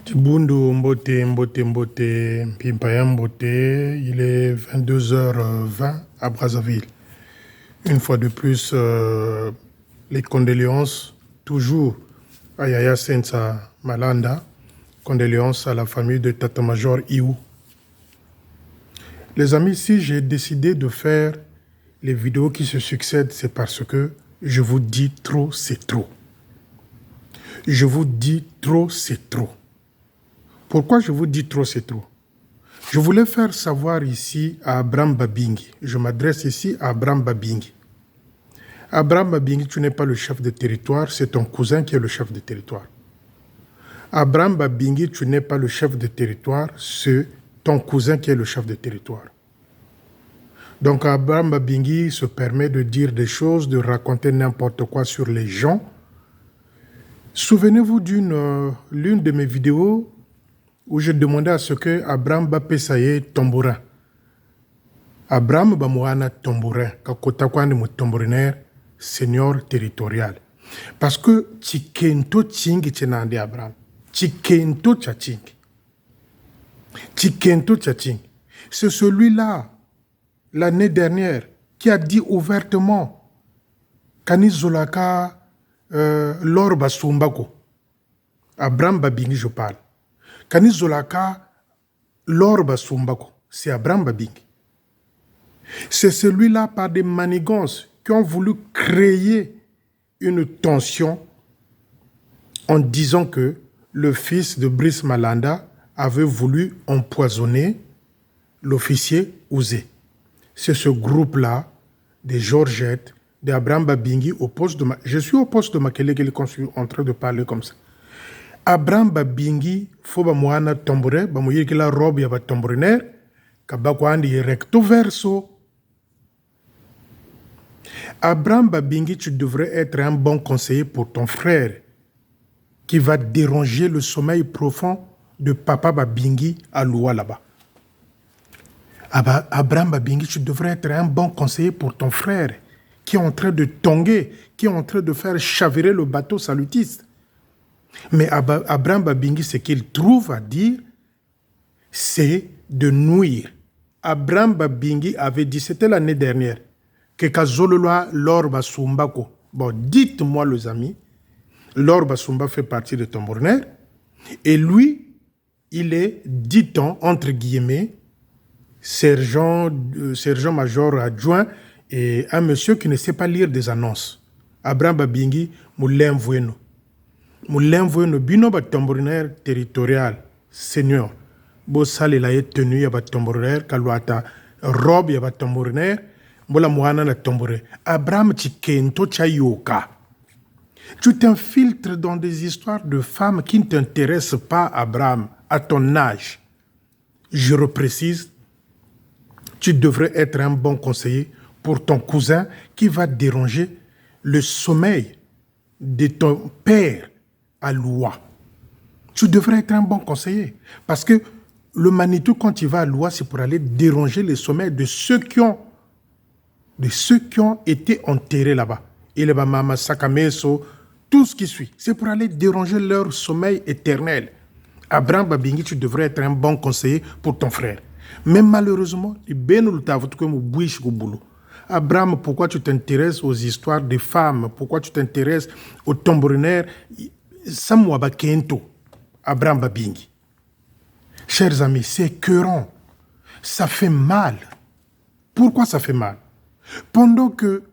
Tibundu Mbote, Mbote, Mbote, Pimpaya Mbote, il est 22h20 à Brazzaville. Une fois de plus, les condoléances, toujours à Yaya Sensa Malanda, condoléances à la famille de Tata Major Iou. Les amis, si j'ai décidé de faire les vidéos qui se succèdent, c'est parce que je vous dis trop, c'est trop. Je vous dis trop, c'est trop. Pourquoi je vous dis trop, c'est trop? Je voulais faire savoir ici à Abraham Babingi. Je m'adresse ici à Abraham Babingi. Abraham Babingi, tu n'es pas le chef de territoire, c'est ton cousin qui est le chef de territoire. Abraham Babingi, tu n'es pas le chef de territoire, c'est ton cousin qui est le chef de territoire. Donc Abraham Babingi se permet de dire des choses, de raconter n'importe quoi sur les gens. Souvenez-vous l'une de mes vidéos où je demandais à ce que Abraham Bapesaye tambourin. Abraham Bamouana tambourin, kakotakwani mu tambourinaire senior territorial. Parce que Chikento Tchingi Tchenande Abraham. Chikento Tchatchingi. Chikento Tchatchingi. C'est celui-là, l'année dernière, qui a dit ouvertement Kanizolaka Lor Basumbako. Abraham Babingi, je parle. Kanizolaka Lor Basumbako. C'est Abraham Babingi. C'est celui-là, par des manigances, qui ont voulu créer une tension en disant que le fils de Brice Malanda avait voulu empoisonner l'officier Ouzé. C'est ce groupe-là, des Georgettes, d'Abraham Babingi, au poste de je suis au poste de Makelele quand je suis en train de parler comme ça. Abraham Babingi, faut ba moana tambouré, ba mouye que la robe yaba tambourinaire, kabakwandi recto verso. Abraham Babingi, tu devrais être un bon conseiller pour ton frère qui va déranger le sommeil profond de Papa Babingi à Loua là-bas. Abraham Babingi, tu devrais être un bon conseiller pour ton frère qui est en train de tonguer, qui est en train de faire chavirer le bateau salutiste. Mais Abraham Babingi, ce qu'il trouve à dire, c'est de nuire. Abraham Babingi avait dit, c'était l'année dernière, que Kazololoa Lor Basumbako. Bon, dites-moi les amis, Lor Basumba fait partie de Tambourinaire, et lui, il est, dit-on, entre guillemets, sergent-major adjoint et un monsieur qui ne sait pas lire des annonces. Abraham Babingi, Moulin Voueno. Moulin Voueno, bino ba tambourinaire territorial, senior. Bo sale la est tenu ya ba tambourinaire, kalouata robe ya ba tambourinaire, bola mouana na tambourinaire. Abraham Chikento Chayoka. Tu t'infiltres dans des histoires de femmes qui ne t'intéressent pas, Abraham, à ton âge. Je reprécise, tu devrais être un bon conseiller pour ton cousin qui va déranger le sommeil de ton père à Loua. Tu devrais être un bon conseiller. Parce que le Manitou, quand il va à Loua, c'est pour aller déranger le sommeil de ceux qui ont été enterrés là-bas. Et les Bamama Sakameso, tout ce qui suit. C'est pour aller déranger leur sommeil éternel. Abraham Babingi, tu devrais être un bon conseiller pour ton frère. Mais malheureusement, Abraham, pourquoi tu t'intéresses aux histoires des femmes? Pourquoi tu t'intéresses aux tambourinaires? Samouaba Kento, Abraham Babingi. Chers amis, c'est écœurant. Ça fait mal. Pourquoi ça fait mal? Pendant que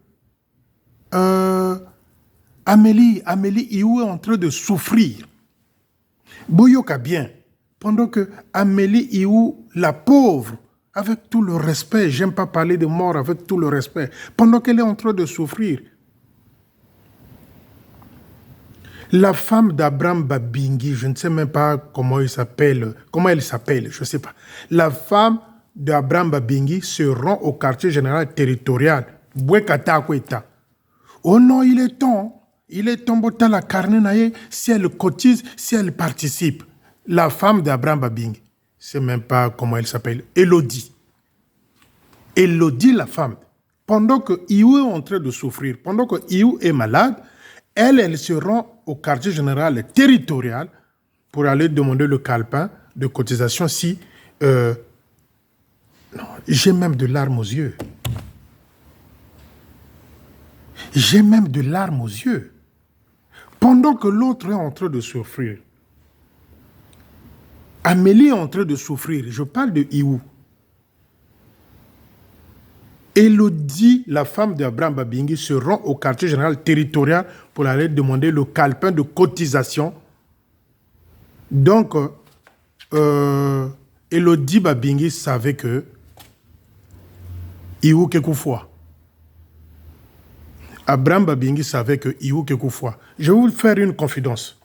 Amélie Iou est en train de souffrir. Boyoka bien. Pendant que Amélie Iou, la pauvre, avec tout le respect, j'aime pas parler de mort avec tout le respect, pendant qu'elle est en train de souffrir, la femme d'Abraham Babingi, je ne sais même pas comment elle s'appelle, je ne sais pas. La femme d'Abraham Babingi se rend au quartier général territorial, Bouekata Kweta. Oh non, il est temps Bota la carne, si elle cotise, si elle participe. La femme d'Abraham Babingi, je ne sais même pas comment elle s'appelle, Elodie. Elodie, la femme, pendant que Iou est en train de souffrir, pendant que Iou est malade, elle se rend au quartier général territorial pour aller demander le calepin de cotisation si... non, j'ai même de larmes aux yeux. J'ai même de larmes aux yeux. Pendant que l'autre est en train de souffrir. Amélie est en train de souffrir. Je parle de Iou. Elodie, la femme d'Abraham Babingi, se rend au quartier général territorial pour aller demander le calepin de cotisation. Donc, Elodie Babingi savait que Iou Kekoufoua. Abraham Babingi savait que Iou Kekoufoua. Je vais vous faire une confidence.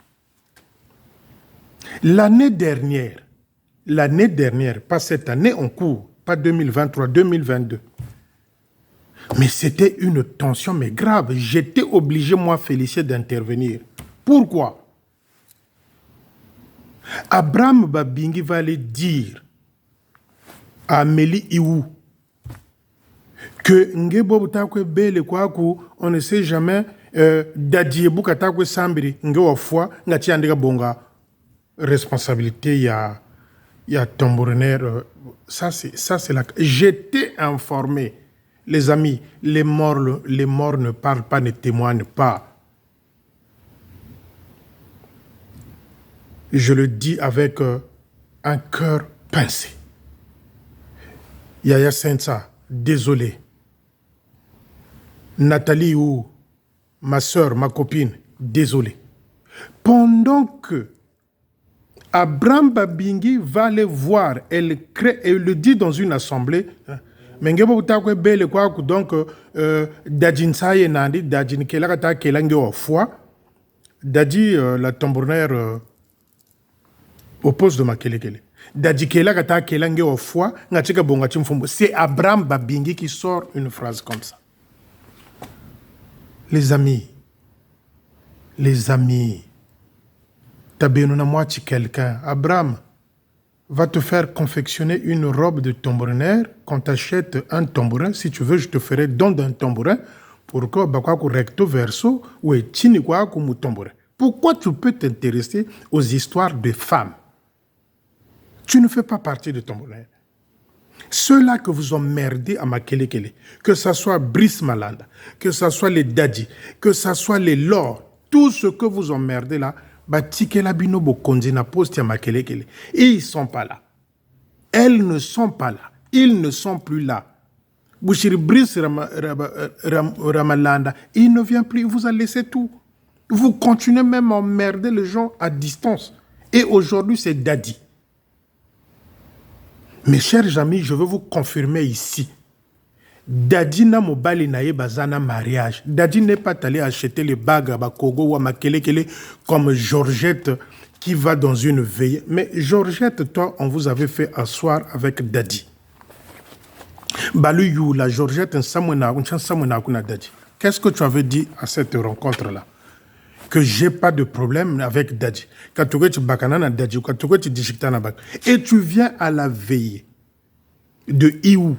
L'année dernière, pas cette année en cours, pas 2023, 2022, mais c'était une tension mais grave. J'étais obligé, moi, Félicien, d'intervenir. Pourquoi? Abraham Babingi va aller dire à Amélie Iou que Ngebo Takwe Bele Kwaku, on ne sait jamais, Dadiebu Katakwe Sambiri, Ngewa Foi, Ngati Andega Bonga. Responsabilité, il y a tambourinaire. Ça, c'est la... J'étais informé. Les amis, les morts ne parlent pas, ne témoignent pas. Je le dis avec un cœur pincé. Yaya Sensa, désolé. Nathalie ou ma soeur, ma copine, désolé. Pendant que Abraham Babingi va aller voir, elle le dit dans une assemblée. Mais donc, Dadjin Saye Nandi, Dadjin Kelakata Kelange au foie, Dadji la tambourinaire au poste de Makelekele. Dadji Kelakata Kelange au foie, Ngatika Bongachim Fumbo. C'est Abraham Babingi qui sort une phrase comme ça. Les amis, quelqu'un, Abraham, va te faire confectionner une robe de tambourinaire. Quand tu achètes un tambourin, si tu veux, je te ferai don d'un tambourin pour que recto verso ou tambourin. Pourquoi tu peux t'intéresser aux histoires de femmes? Tu ne fais pas partie de tambourin. Ceux-là que vous emmerdez à Makelekele, que ce soit Brice Malanda, que ce soit les Dadji, que ce soit les Lords, tout ce que vous emmerdez là, et ils ne sont pas là. Elles ne sont pas là. Ils ne sont plus là. Bouchiri Brice Ramalanda, il ne vient plus, il vous a laissé tout. Vous continuez même à emmerder les gens à distance. Et aujourd'hui, c'est Dadji. Mes chers amis, je veux vous confirmer ici. Dadji n'a mobali naye bazana mariage. Dadji n'est pas allé acheter les bagues à Bakogo ou à Makelekele comme Georgette qui va dans une veille. Mais Georgette, toi, on vous avait fait asseoir avec Dadji. Baluyou, la Georgette, Dadji. Qu'est-ce que tu avais dit à cette rencontre-là? Que j'ai pas de problème avec Dadji. Et tu viens à la veille de Iou,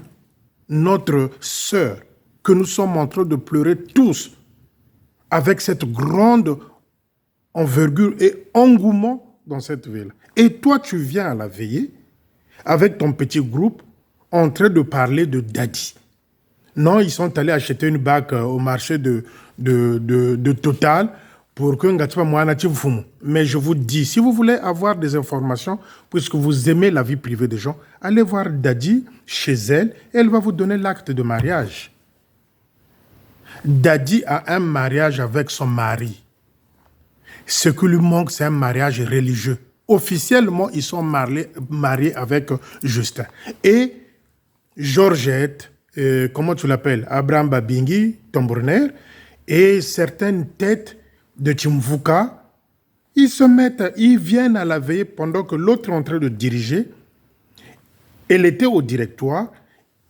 notre sœur, que nous sommes en train de pleurer tous, avec cette grande envergure et engouement dans cette ville. Et toi, tu viens à la veillée, avec ton petit groupe, en train de parler de Dadji. Non, ils sont allés acheter une bague au marché de Total, pour que mais je vous dis, si vous voulez avoir des informations, puisque vous aimez la vie privée des gens, allez voir Dadji chez elle et elle va vous donner l'acte de mariage. Dadji a un mariage avec son mari. Ce qui lui manque, c'est un mariage religieux. Officiellement, ils sont mariés avec Justin. Et Georgette, comment tu l'appelles, Abraham Babingi, tambourinaire, et certaines têtes de Tchimvouka, ils viennent à la veille pendant que l'autre est en train de diriger. Elle était au directoire,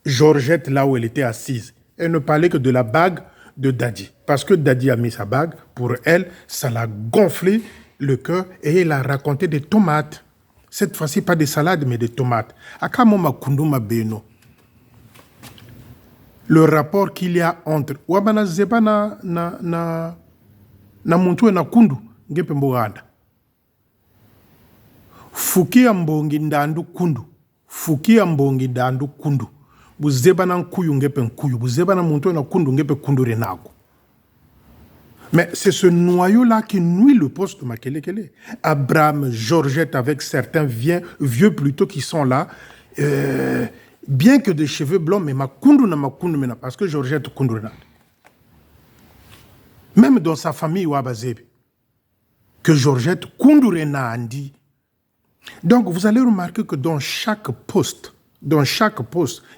Georgette là où elle était assise. Elle ne parlait que de la bague de Dadji. Parce que Dadji a mis sa bague, pour elle, ça l'a gonflé le cœur et elle a raconté des tomates. Cette fois-ci, pas des salades, mais des tomates. Akamoma Kunduma Beno. Le rapport qu'il y a entre Wabana Zeba na muntu na kundu ngepe mboganda. Fuki ambongi ndandu kundu. Fuki ambongi ndandu kundu. Buzeba na nkuyu ngepe nkuyu. Buzeba na muntu na kundu ngepe kundu renago. Mais c'est ce noyau-là qui nuit le poste de Makelekele. Abraham, Georgette avec certains vieux plutôt qui sont là. Bien que des cheveux blancs, mais makundu na makundu mena. Parce que Georgette kundu renago. Même dans sa famille Wabazebe. Que Georgette kundu renandi. Donc, vous allez remarquer que dans chaque poste,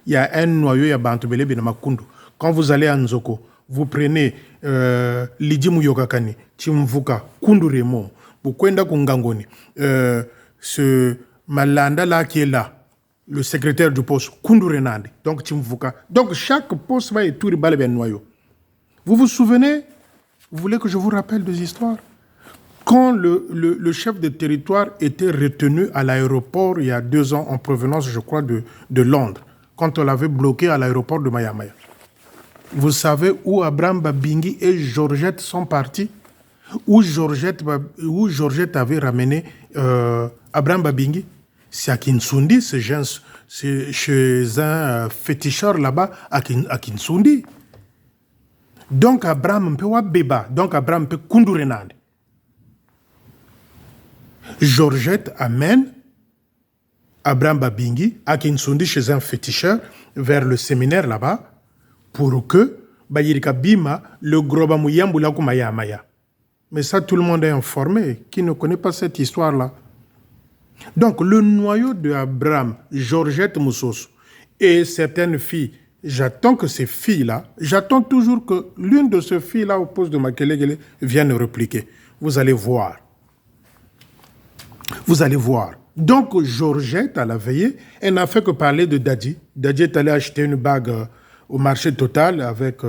il y a un noyau, il y a Bantubele Benamakundu. Quand vous allez à Nzoko, vous prenez Lidi Muyokakani, Chimvuka, Kundu Raymond, vous Kwenda Kungangoni, ce Malanda là qui est là, le secrétaire du poste, Kundu Renandi, donc Chimvuka. Donc, chaque poste va être tout le noyau. Vous vous souvenez? Vous voulez que je vous rappelle des histoires? Quand le chef de territoire était retenu à l'aéroport il y a 2 ans en provenance, je crois, de Londres, quand on l'avait bloqué à l'aéroport de Mayamaya, vous savez où Abraham Babingi et Georgette sont partis? Où Georgette avait ramené Abraham Babingi? C'est à Kinsundi, c'est chez un féticheur là-bas à Kinsundi. Donc Abraham peut Beba, donc Abraham peut Kundurenande. Georgette amène Abraham Babingi à Kinsundi chez un féticheur vers le séminaire là-bas pour que Bayirika Bima le groba muyambula kumaya maya. Mais ça, tout le monde est informé. Qui ne connaît pas cette histoire-là? Donc, le noyau de Abraham, Georgette Moussos et certaines filles, j'attends que ces filles-là, j'attends toujours que l'une de ces filles-là au poste de Makelekele vienne répliquer. Vous allez voir. Vous allez voir. Donc, Georgette, à la veillée, elle n'a fait que parler de Dadji. Dadji est allé acheter une bague au marché Total avec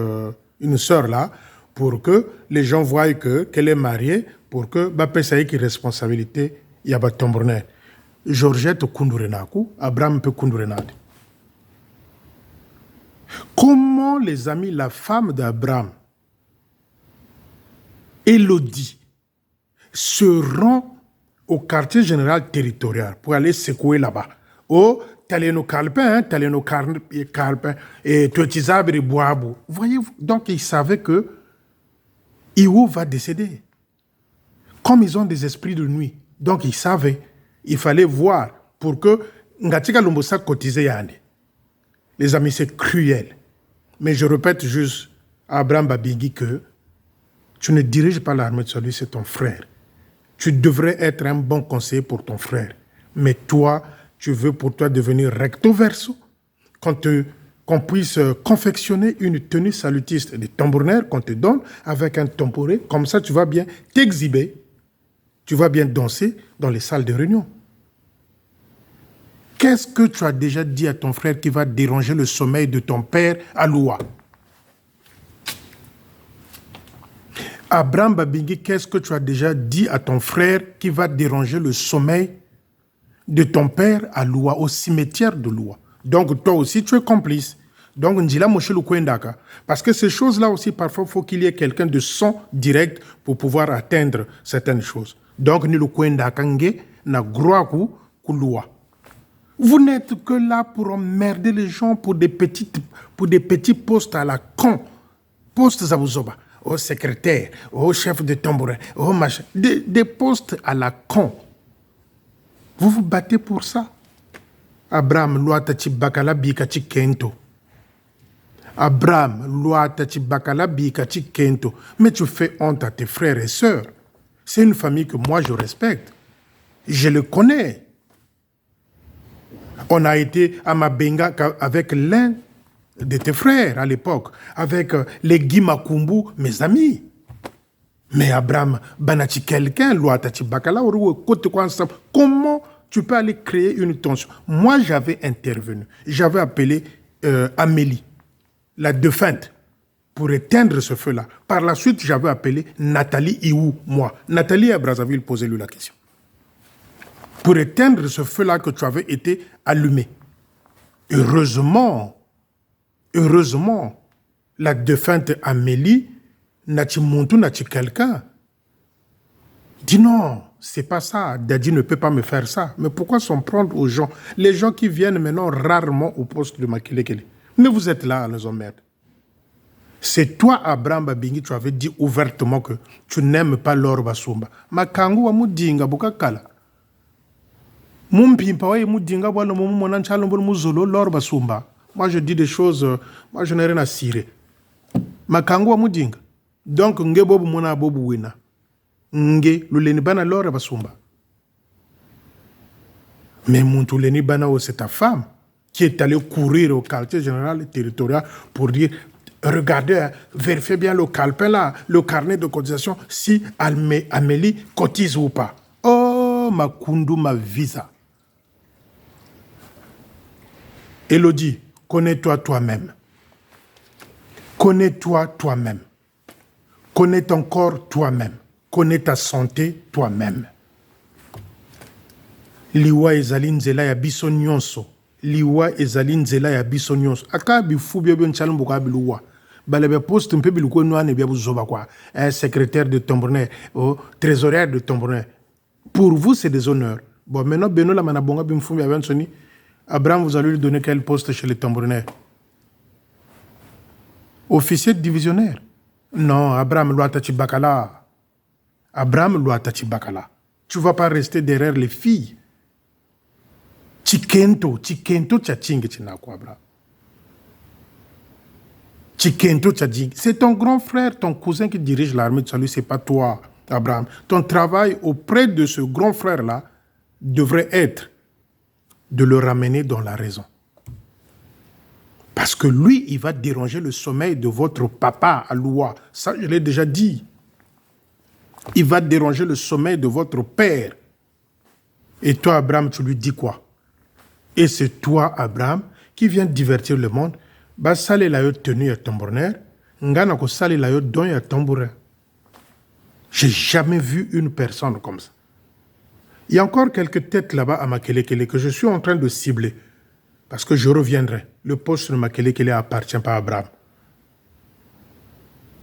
une sœur là, pour que les gens voient qu'elle est mariée, pour que Bapessaï qui responsabilité, il y a Batombrne. Georgette Kundurenaku, Abraham peut Kundurenade. Comment les amis, la femme d'Abraham, Élodie, se rend au quartier général territorial pour aller secouer là-bas. Oh, Taleno Kalpin, et Totizabre Boabu. Voyez-vous, donc ils savaient que Iwo va décéder. Comme ils ont des esprits de nuit, donc ils savaient, il fallait voir pour que Ngatika Lumbosa cotise Yane. Les amis, c'est cruel. Mais je répète juste à Abraham Babingi que tu ne diriges pas l'armée de salut, c'est ton frère. Tu devrais être un bon conseiller pour ton frère. Mais toi, tu veux pour toi devenir recto verso, qu'on puisse confectionner une tenue salutiste de tambourinaire qu'on te donne avec un tambouré. Comme ça, tu vas bien t'exhiber. Tu vas bien danser dans les salles de réunion. Qu'est-ce que tu as déjà dit à ton frère qui va déranger le sommeil de ton père à Loua? Abraham Babingi, qu'est-ce que tu as déjà dit à ton frère qui va déranger le sommeil de ton père à Loua, au cimetière de Loua? Donc toi aussi, tu es complice. Donc, Ndila Moshe Lukwendaka. Parce que ces choses-là aussi, parfois, il faut qu'il y ait quelqu'un de son direct pour pouvoir atteindre certaines choses. Donc, ni Lukwendaka nge na groaku kouloua. Vous n'êtes que là pour emmerder les gens pour des petits postes à la con. Postes Zabouzoba, au secrétaire, au chef de tambourin, au machin. Des postes à la con. Vous vous battez pour ça. Abraham, loi tachi bakala bikachi kento. Abraham, loi tachi bakala bikachi kento. Mais tu fais honte à tes frères et sœurs. C'est une famille que moi je respecte. Je le connais. On a été à Mabenga avec l'un de tes frères à l'époque, avec les Guimakumbu, mes amis. Mais Abraham, Banachi quelqu'un, loi tachi bakala, comment tu peux aller créer une tension? Moi, j'avais intervenu. J'avais appelé Amélie, la défunte, pour éteindre ce feu-là. Par la suite, j'avais appelé Nathalie Iou, moi. Nathalie à Brazzaville, posez-lui la question. Pour éteindre ce feu-là que tu avais été allumé. Heureusement, la défunte Amélie, n'a-tu monté, n'a-tu quelqu'un? Dis non, c'est pas ça. Daddy ne peut pas me faire ça. Mais pourquoi s'en prendre aux gens? Les gens qui viennent maintenant rarement au poste de Makelekele. Mais vous êtes là à les emmerder. C'est toi, Abraham Babingi, tu avais dit ouvertement que tu n'aimes pas Laure Basumba. Makangu wa mudinga bukakala. Mumpimpa wa mudinga wala mumonanchalo muzolo Laure Basumba. Moi je dis des choses, moi je n'ai rien à cirer. Makangu wa mudinga. Donc nge bobu mona bobu wina. Nge luleni bana Laure Basumba. Mais Moutuleni bana c'est ta femme qui est allée courir au quartier général territorial pour dire regardez, vérifiez bien le calepin là, le carnet de cotisation, si Amélie cotise ou pas. Oh, ma kundu, ma visa. Elodie, connais-toi toi-même. Connais-toi toi-même. Connais ton corps toi-même. Connais ta santé toi-même. Liwa ezali nzela ya biso nyonso. Liwa ezali nzela ya biso nyonso. Aka bifu bia bien chalumbu ka biluwa. Balebe poste un peu biluko noane bia buzoba quoi. Un secrétaire de Tombourin, trésorier de Tombourin. Pour vous c'est des honneurs. Bon maintenant Beno la manabonga bimfu bia Sony. Abraham, vous allez lui donner quel poste chez les Tombourinais? Officier divisionnaire. Non, Abraham Louatachi Bakala. Abraham Louatachi Bakala. Tu vas pas rester derrière les filles. Chikento tchatching chinako Abraham. Chikento tchatching. C'est ton grand frère, ton cousin qui dirige l'armée de salut, c'est pas toi, Abraham. Ton travail auprès de ce grand frère-là devrait être de le ramener dans la raison. Parce que lui, il va déranger le sommeil de votre papa à Loua. Ça, je l'ai déjà dit. Il va déranger le sommeil de votre père. Et toi, Abraham, tu lui dis quoi? Et c'est toi, Abraham, qui viens divertir le monde. Bah, salé la yote tenue à Tombourin. Ngana ko salé la yote don à Tombourin. J'ai jamais vu une personne comme ça. Il y a encore quelques têtes là-bas à Makelekele que je suis en train de cibler. Parce que je reviendrai. Le poste de Makelekele appartient pas à Abraham.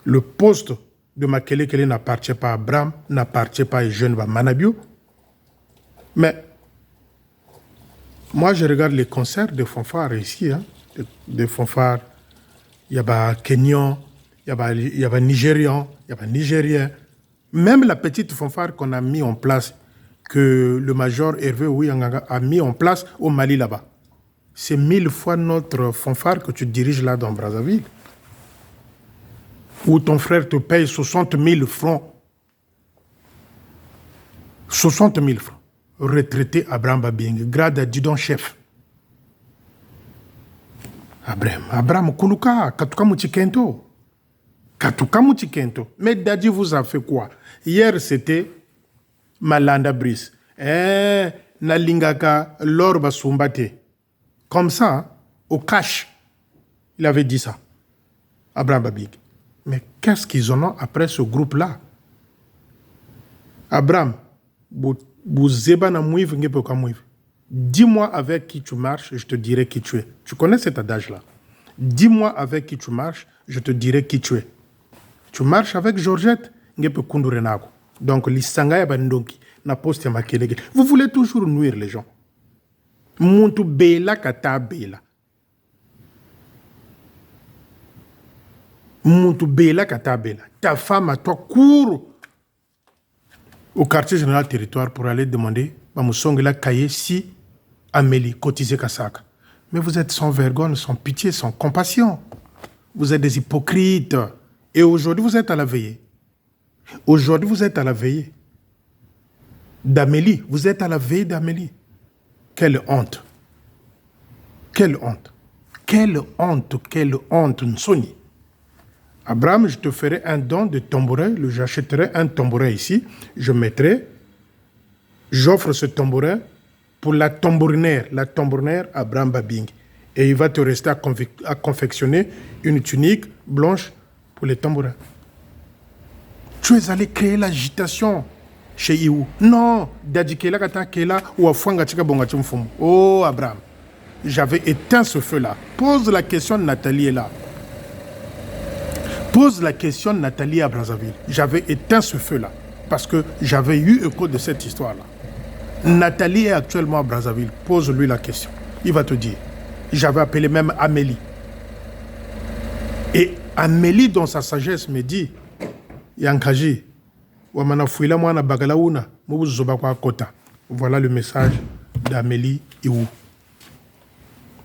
Le poste de Makelekele n'appartient pas à Abraham, n'appartient pas à Jeune Manabio. Mais moi, je regarde les concerts de fanfares ici. Hein, des fanfares. Il y a Kenyan, il y a Nigérian, il y a Nigérien. Même la petite fanfare qu'on a mis en place, que le major Hervé Ouyanganga a mis en place au Mali là-bas. C'est 1000 fois notre fanfare que tu diriges là dans Brazzaville. Où ton frère te paye 60 000 francs. 60 000 francs. Retraité Abraham Babing, grade adjudant chef. Abraham Kuluka, Katuka Moutikento. Katuka Moutikento. Mais Daddy vous a fait quoi? Hier, c'était Malanda Brice. Nalingaka Laure Basumbate. Comme ça, au cash, il avait dit ça. Abraham Babing. Mais qu'est-ce qu'ils en ont après ce groupe-là? Abraham, dis-moi avec qui tu marches, je te dirai qui tu es. Tu connais cet adage-là? Dis-moi avec qui tu marches, je te dirai qui tu es. Tu marches avec Georgette, donc l'Issanga Bandonki, na poste Makeleke. Vous voulez toujours nuire les gens. Muntu bela kata bela. Muntu bela kata bela. Ta femme à toi court au quartier général territoire pour aller demander Bamusongela Kaye si Amélie cotisé Kasaka. Mais vous êtes sans vergogne, sans pitié, sans compassion. Vous êtes des hypocrites. Et aujourd'hui, vous êtes à la veillée. Aujourd'hui, vous êtes à la veillée d'Amélie. Vous êtes à la veillée d'Amélie. Quelle honte. Quelle honte. Quelle honte, quelle honte, Nsoni. Abraham, je te ferai un don de tambourin. J'achèterai un tambourin ici. Je mettrai. J'offre ce tambourin pour la tambourinaire Abraham Babing. Et il va te rester à confectionner une tunique blanche pour les tambourins. Tu es allé créer l'agitation chez Iou. Non, Dadikela Katakela ou Afwanga Tika Bongatumfum. Oh, Abraham, j'avais éteint ce feu-là. Pose la question, Nathalie est là. Pose la question, Nathalie à Brazzaville. J'avais éteint ce feu-là. parce que j'avais eu écho de cette histoire-là. Nathalie est actuellement à Brazzaville. Pose-lui la question. Il va te dire. J'avais appelé même Amélie. Et Amélie, dans sa sagesse, me dit, Yankaji, Wamana Fouila Mwana Bagalaouna, Mouzobakwa Kota. Voilà le message d'Amélie Iou.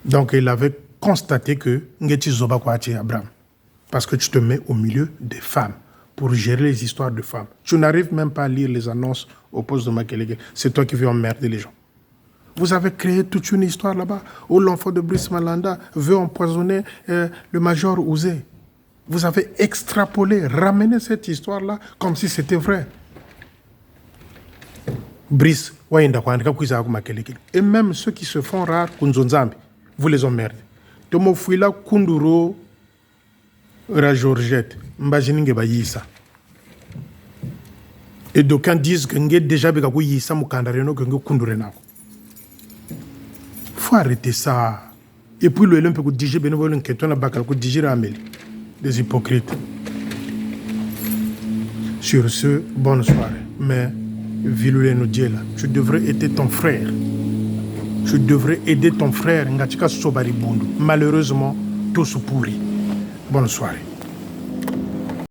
Donc il avait constaté que Ngeti Zobakwa Abraham. Parce que tu te mets au milieu des femmes pour gérer les histoires de femmes. Tu n'arrives même pas à lire les annonces au poste de Makelele. C'est toi qui veux emmerder les gens. Vous avez créé toute une histoire là-bas où l'enfant de Brice Malanda veut empoisonner le major Ouzé. Vous avez extrapolé, ramené cette histoire-là comme si c'était vrai. Brice, et même ceux qui se font rares, vous les emmerdez. Tomo Fouila Kunduro Ra Georgette, Mbajininge Bayisa. Et d'aucuns disent que Nge déjà Begakou Yissa Mukandareno que Nge Kundurenako. Faut arrêter ça. Et puis le LMP que DJ Bénévole que toi n'a pas que DJ Ramel. Des hypocrites. Sur ce, bonne soirée. Mais Vilou nous dit là, tu devrais aider ton frère. Tu devrais aider ton frère. Ngatika Sobari Bundu. Malheureusement, tout se pourrit. Bonne soirée.